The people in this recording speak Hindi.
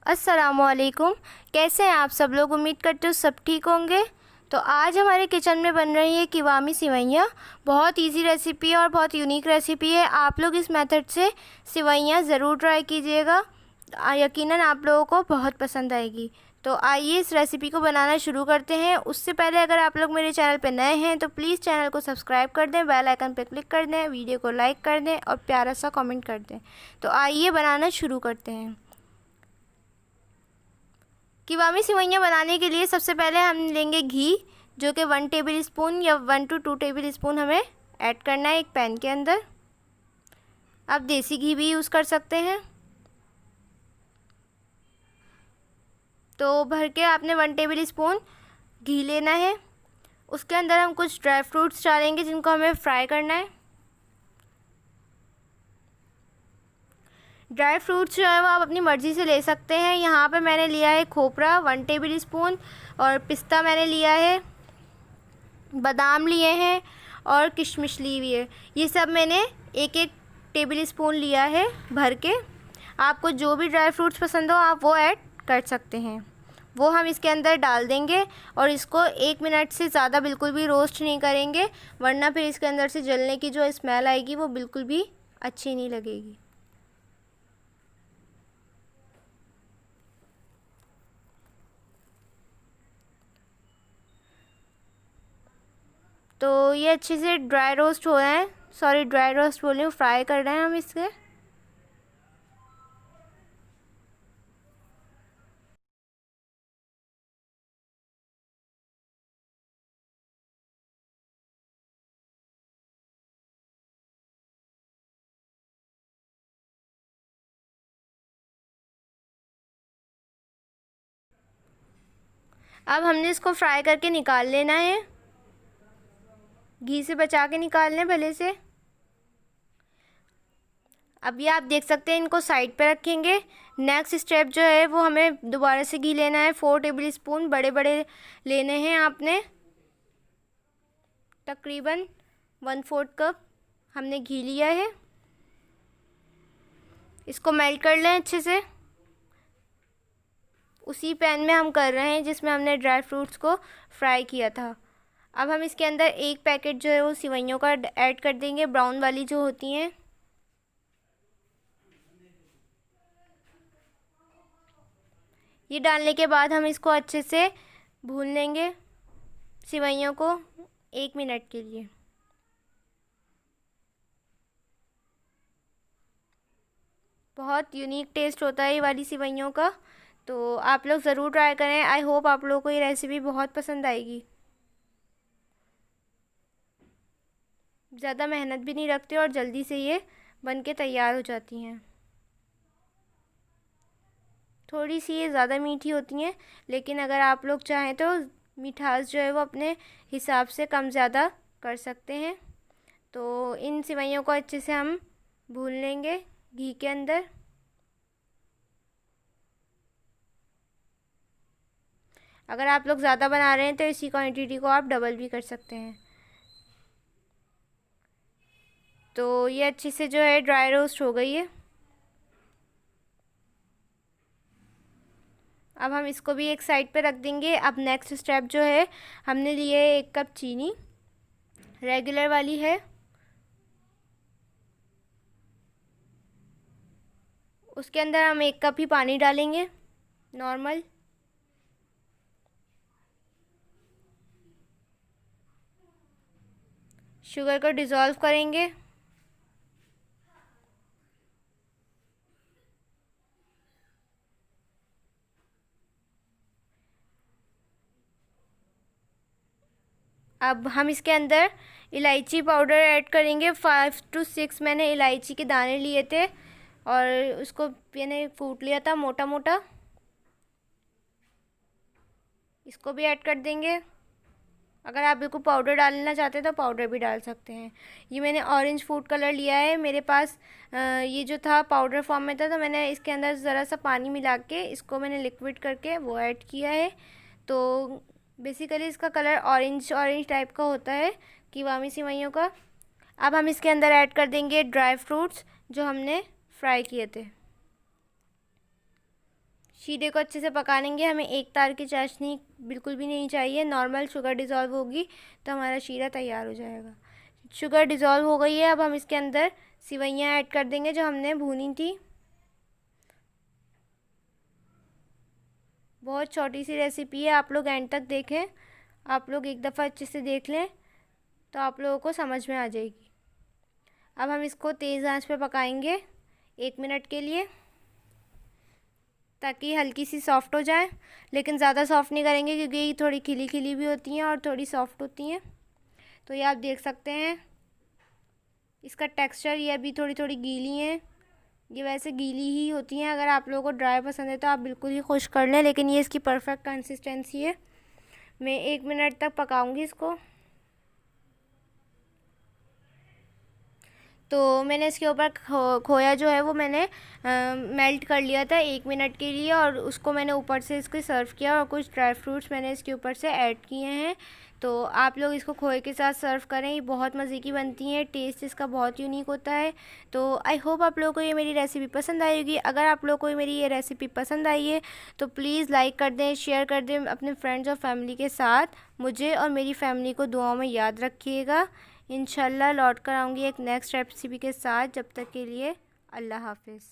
अस्सलामुअलैकुम। कैसे हैं आप सब लोग? उम्मीद करते हो सब ठीक होंगे। तो आज हमारे किचन में बन रही है कीवामी सिवैयाँ। बहुत इजी रेसिपी है और बहुत यूनिक रेसिपी है। आप लोग इस मेथड से सिवैयाँ ज़रूर ट्राई कीजिएगा, यकीनन आप लोगों को बहुत पसंद आएगी। तो आइए इस रेसिपी को बनाना शुरू करते हैं। उससे पहले अगर आप लोग मेरे चैनल पर नए हैं तो प्लीज़ चैनल को सब्सक्राइब कर दें, बेल आइकन पर क्लिक कर दें, वीडियो को लाइक कर दें और प्यारा सा कमेंट कर दें। तो आइए बनाना शुरू करते हैं। कीवामी सिवैयाँ बनाने के लिए सबसे पहले हम लेंगे घी, जो कि 1 टेबल स्पून या 1 to 2 टेबल स्पून हमें ऐड करना है एक पैन के अंदर। आप देसी घी भी यूज़ कर सकते हैं। तो भर के आपने 1 टेबल स्पून घी लेना है। उसके अंदर हम कुछ ड्राई फ्रूट्स डालेंगे जिनको हमें फ्राई करना है। ड्राई फ्रूट्स जो है वो आप अपनी मर्ज़ी से ले सकते हैं। यहाँ पे मैंने लिया है खोपरा 1 टेबल स्पून, और पिस्ता मैंने लिया है, बादाम लिए हैं और किशमिश ली हुई है। ये सब मैंने 1-1 टेबल स्पून लिया है भर के। आपको जो भी ड्राई फ्रूट्स पसंद हो आप वो ऐड कर सकते हैं। वो हम इसके अंदर डाल देंगे और इसको 1 मिनट से ज़्यादा बिल्कुल भी रोस्ट नहीं करेंगे, वरना फिर इसके अंदर से जलने की जो स्मेल आएगी वो बिल्कुल भी अच्छी नहीं लगेगी। तो ये अच्छे से ड्राई रोस्ट हो रहे हैं, सॉरी ड्राई रोस्ट बोल रही हूँ, फ्राई कर रहे हैं हम इसके। अब हमने इसको फ्राई करके निकाल लेना है, घी से बचा के निकाल लें भले से। अब ये आप देख सकते हैं, इनको साइड पे रखेंगे। नेक्स्ट स्टेप जो है वो हमें दोबारा से घी लेना है। 4 टेबल स्पून बड़े बड़े लेने हैं आपने, तकरीबन 1/4 कप हमने घी लिया है। इसको मेल्ट कर लें अच्छे से। उसी पैन में हम कर रहे हैं जिसमें हमने ड्राई फ्रूट्स को फ्राई किया था। अब हम इसके अंदर 1 पैकेट जो है वो सिवैयों का ऐड कर देंगे, ब्राउन वाली जो होती हैं। ये डालने के बाद हम इसको अच्छे से भून लेंगे सिवैयों को 1 मिनट के लिए। बहुत यूनिक टेस्ट होता है ये वाली सिवैयों का, तो आप लोग ज़रूर ट्राई करें। आई होप आप लोगों को ये रेसिपी बहुत पसंद आएगी। ज़्यादा मेहनत भी नहीं रखते और जल्दी से ये बन के तैयार हो जाती हैं। थोड़ी सी ये ज़्यादा मीठी होती हैं, लेकिन अगर आप लोग चाहें तो मिठास जो है वो अपने हिसाब से कम ज़्यादा कर सकते हैं। तो इन सिवैयों को अच्छे से हम भून लेंगे घी के अंदर। अगर आप लोग ज़्यादा बना रहे हैं तो इसी क्वांटिटी को आप डबल भी कर सकते हैं। तो ये अच्छे से जो है ड्राई रोस्ट हो गई है। अब हम इसको भी एक साइड पे रख देंगे। अब नेक्स्ट स्टेप जो है, हमने लिए 1 कप चीनी, रेगुलर वाली है। उसके अंदर हम 1 कप ही पानी डालेंगे, नॉर्मल। शुगर को डिज़ोल्व करेंगे। अब हम इसके अंदर इलायची पाउडर ऐड करेंगे। 5 to 6 मैंने इलायची के दाने लिए थे और उसको मैंने कूट लिया था मोटा मोटा। इसको भी ऐड कर देंगे। अगर आप बिल्कुल पाउडर डालना चाहते हैं तो पाउडर भी डाल सकते हैं। ये मैंने ऑरेंज फूड कलर लिया है मेरे पास। ये जो था पाउडर फॉर्म में था, तो मैंने इसके अंदर ज़रा सा पानी मिला के इसको मैंने लिक्विड करके वो ऐड किया है। तो बेसिकली इसका कलर ऑरेंज ऑरेंज टाइप का होता है कीवामी सिवैयों का। अब हम इसके अंदर ऐड कर देंगे ड्राई फ्रूट्स जो हमने फ्राई किए थे। शीरे को अच्छे से पका लेंगे। हमें एक तार की चाशनी बिल्कुल भी नहीं चाहिए, नॉर्मल शुगर डिज़ोल्व होगी तो हमारा शीरा तैयार हो जाएगा। शुगर डिज़ोल्व हो गई है, अब हम इसके अंदर सिवैयाँ ऐड कर देंगे जो हमने भूनी थी। बहुत छोटी सी रेसिपी है, आप लोग एंड तक देखें। आप लोग एक दफ़ा अच्छे से देख लें तो आप लोगों को समझ में आ जाएगी। अब हम इसको तेज़ आंच पे पकाएंगे 1 मिनट के लिए, ताकि हल्की सी सॉफ़्ट हो जाए, लेकिन ज़्यादा सॉफ़्ट नहीं करेंगे क्योंकि ये थोड़ी खिली खिली भी होती हैं और थोड़ी सॉफ़्ट होती हैं। तो ये आप देख सकते हैं इसका टेक्सचर, ये अभी थोड़ी थोड़ी गीली हैं। ये वैसे गीली ही होती हैं, अगर आप लोगों को ड्राई पसंद है तो आप बिल्कुल ही खुश्क कर लें, लेकिन ये इसकी परफेक्ट कंसिस्टेंसी है। मैं 1 मिनट तक पकाऊंगी इसको। तो मैंने इसके ऊपर खोया जो है वो मैंने मेल्ट कर लिया था 1 मिनट के लिए, और उसको मैंने ऊपर से इसको सर्व किया, और कुछ ड्राई फ्रूट्स मैंने इसके ऊपर से ऐड किए हैं। तो आप लोग इसको खोए के साथ सर्व करें, ये बहुत मज़े की बनती हैं, टेस्ट इसका बहुत यूनिक होता है। तो आई होप आप लोगों को ये मेरी रेसिपी पसंद आएगी। अगर आप लोगों को मेरी ये रेसिपी पसंद आई है तो प्लीज़ लाइक कर दें, शेयर कर दें अपने फ्रेंड्स और फैमिली के साथ। मुझे और मेरी फैमिली को दुआओं में याद रखिएगा। इंशाल्लाह लौट कर आऊँगी एक नेक्स्ट रेसिपी के साथ। जब तक के लिए अल्लाह हाफ़िज़।